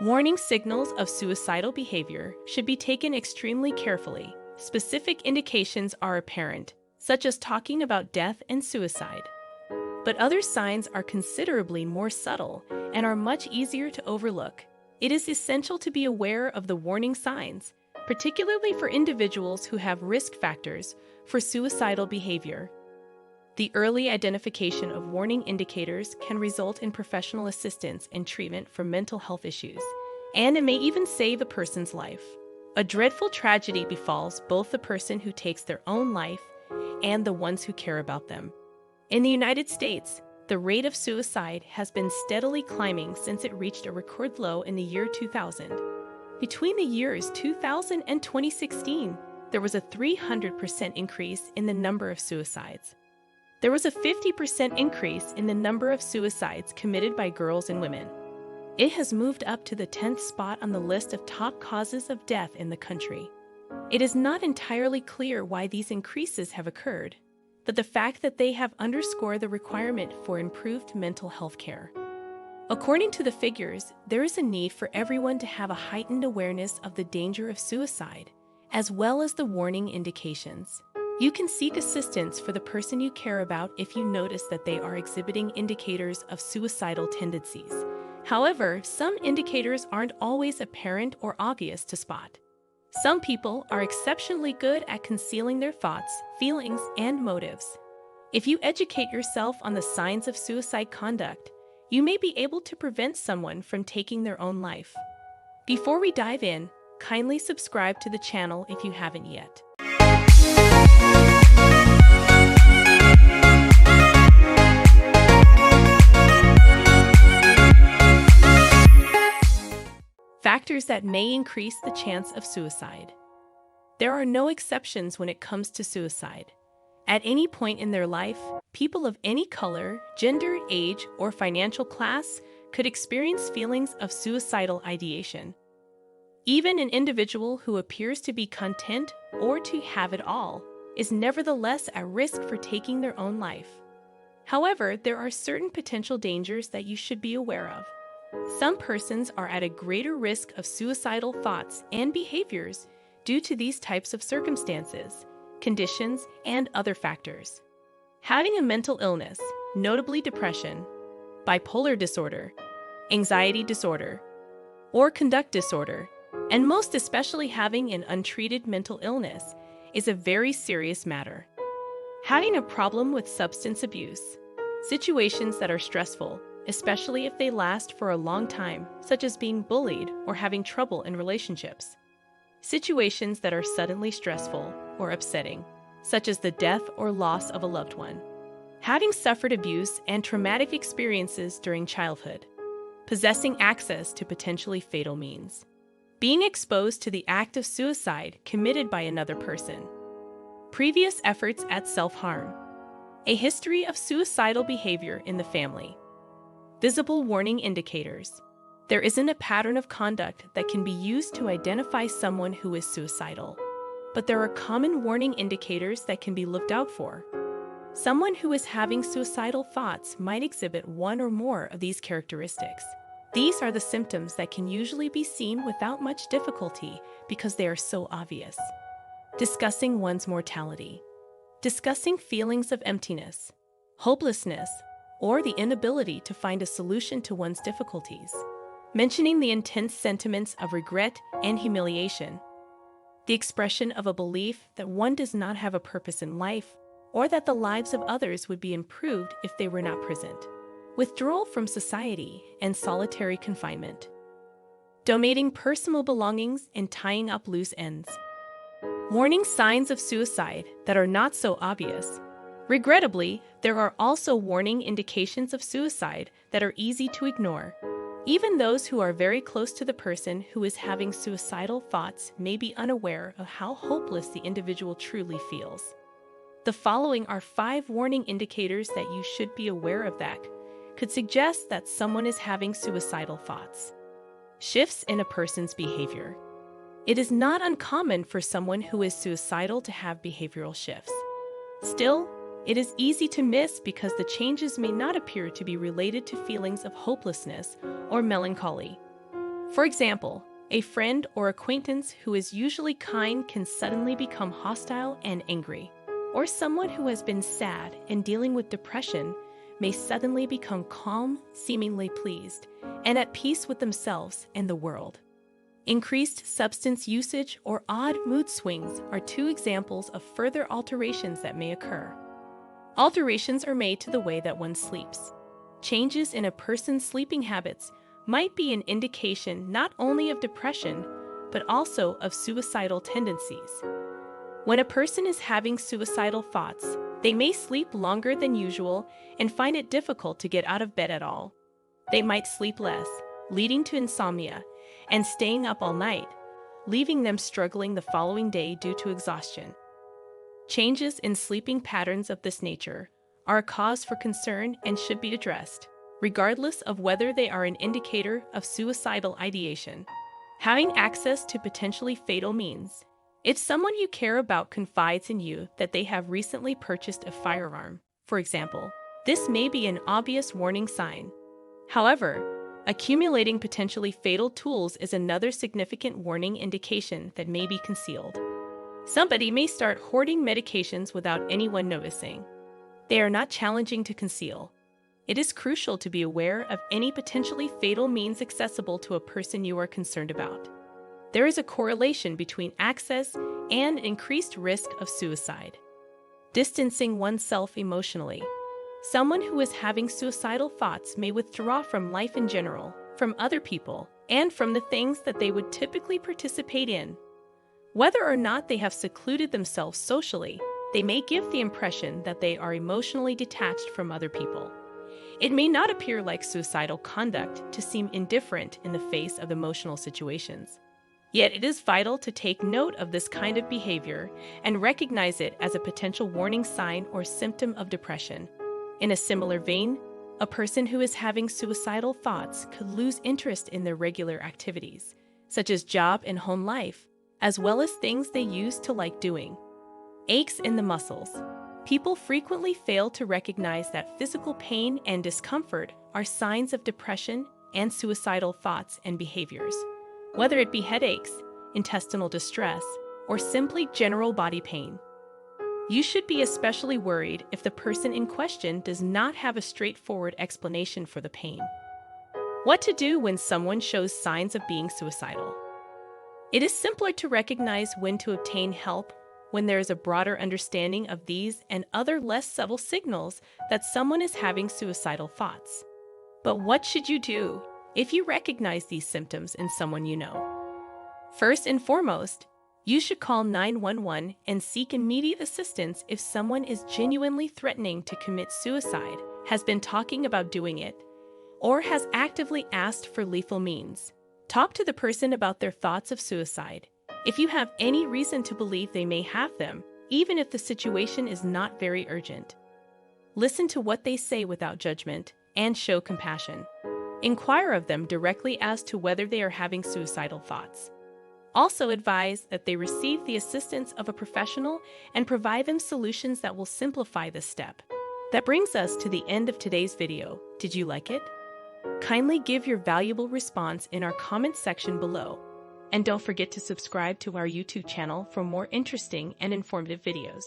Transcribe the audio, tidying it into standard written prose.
Warning signals of suicidal behavior should be taken extremely carefully. Specific indications are apparent, such as talking about death and suicide. But other signs are considerably more subtle and are much easier to overlook. It is essential to be aware of the warning signs, particularly for individuals who have risk factors for suicidal behavior. The early identification of warning indicators can result in professional assistance and treatment for mental health issues, and it may even save a person's life. A dreadful tragedy befalls both the person who takes their own life and the ones who care about them. In the United States, the rate of suicide has been steadily climbing since it reached a record low in the year 2000. Between the years 2000 and 2016, there was a 300% increase in the number of suicides. There was a 50% increase in the number of suicides committed by girls and women. It has moved up to the 10th spot on the list of top causes of death in the country. It is not entirely clear why these increases have occurred, but the fact that they have underscored the requirement for improved mental health care. According to the figures, there is a need for everyone to have a heightened awareness of the danger of suicide, as well as the warning indications. You can seek assistance for the person you care about if you notice that they are exhibiting indicators of suicidal tendencies. However, some indicators aren't always apparent or obvious to spot. Some people are exceptionally good at concealing their thoughts, feelings, and motives. If you educate yourself on the signs of suicide conduct, you may be able to prevent someone from taking their own life. Before we dive in, kindly subscribe to the channel if you haven't yet. Factors that may increase the chance of suicide. There are no exceptions when it comes to suicide. At any point in their life, people of any color, gender, age, or financial class could experience feelings of suicidal ideation. Even an individual who appears to be content or to have it all is nevertheless at risk for taking their own life. However, there are certain potential dangers that you should be aware of. Some persons are at a greater risk of suicidal thoughts and behaviors due to these types of circumstances, conditions, and other factors. Having a mental illness, notably depression, bipolar disorder, anxiety disorder, or conduct disorder, and most especially having an untreated mental illness, is a very serious matter. Having a problem with substance abuse, situations that are stressful, especially if they last for a long time, such as being bullied or having trouble in relationships. Situations that are suddenly stressful or upsetting, such as the death or loss of a loved one. Having suffered abuse and traumatic experiences during childhood. Possessing access to potentially fatal means. Being exposed to the act of suicide committed by another person. Previous efforts at self-harm. A history of suicidal behavior in the family. Visible warning indicators. There isn't a pattern of conduct that can be used to identify someone who is suicidal, but there are common warning indicators that can be looked out for. Someone who is having suicidal thoughts might exhibit one or more of these characteristics. These are the symptoms that can usually be seen without much difficulty because they are so obvious. Discussing one's mortality. Discussing feelings of emptiness, hopelessness, or the inability to find a solution to one's difficulties. Mentioning the intense sentiments of regret and humiliation. The expression of a belief that one does not have a purpose in life, or that the lives of others would be improved if they were not present. Withdrawal from society and solitary confinement. Donating personal belongings and tying up loose ends. Warning signs of suicide that are not so obvious. Regrettably, there are also warning indications of suicide that are easy to ignore. Even those who are very close to the person who is having suicidal thoughts may be unaware of how hopeless the individual truly feels. The following are 5 warning indicators that you should be aware of that could suggest that someone is having suicidal thoughts. Shifts in a person's behavior. It is not uncommon for someone who is suicidal to have behavioral shifts. Still, it is easy to miss because the changes may not appear to be related to feelings of hopelessness or melancholy. For example, a friend or acquaintance who is usually kind can suddenly become hostile and angry, or someone who has been sad and dealing with depression may suddenly become calm, seemingly pleased, and at peace with themselves and the world. Increased substance usage or odd mood swings are two examples of further alterations that may occur. Alterations are made to the way that one sleeps. Changes in a person's sleeping habits might be an indication not only of depression, but also of suicidal tendencies. When a person is having suicidal thoughts, they may sleep longer than usual and find it difficult to get out of bed at all. They might sleep less, leading to insomnia, and staying up all night, leaving them struggling the following day due to exhaustion. Changes in sleeping patterns of this nature are a cause for concern and should be addressed, regardless of whether they are an indicator of suicidal ideation. Having access to potentially fatal means. If someone you care about confides in you that they have recently purchased a firearm, for example, this may be an obvious warning sign. However, accumulating potentially fatal tools is another significant warning indication that may be concealed. Somebody may start hoarding medications without anyone noticing. They are not challenging to conceal. It is crucial to be aware of any potentially fatal means accessible to a person you are concerned about. There is a correlation between access and increased risk of suicide. Distancing oneself emotionally. Someone who is having suicidal thoughts may withdraw from life in general, from other people, and from the things that they would typically participate in. Whether or not they have secluded themselves socially, they may give the impression that they are emotionally detached from other people. It may not appear like suicidal conduct to seem indifferent in the face of emotional situations. Yet it is vital to take note of this kind of behavior and recognize it as a potential warning sign or symptom of depression. In a similar vein, a person who is having suicidal thoughts could lose interest in their regular activities, such as job and home life, as well as things they used to like doing. Aches in the muscles. People frequently fail to recognize that physical pain and discomfort are signs of depression and suicidal thoughts and behaviors. Whether it be headaches, intestinal distress, or simply general body pain. You should be especially worried if the person in question does not have a straightforward explanation for the pain. What to do when someone shows signs of being suicidal? It is simpler to recognize when to obtain help when there is a broader understanding of these and other less subtle signals that someone is having suicidal thoughts. But what should you do if you recognize these symptoms in someone you know? First and foremost, you should call 911 and seek immediate assistance if someone is genuinely threatening to commit suicide, has been talking about doing it, or has actively asked for lethal means. Talk to the person about their thoughts of suicide. If you have any reason to believe they may have them, even if the situation is not very urgent. Listen to what they say without judgment and show compassion. Inquire of them directly as to whether they are having suicidal thoughts. Also advise that they receive the assistance of a professional and provide them solutions that will simplify this step. That brings us to the end of today's video. Did you like it? Kindly give your valuable response in our comment section below. And don't forget to subscribe to our YouTube channel for more interesting and informative videos.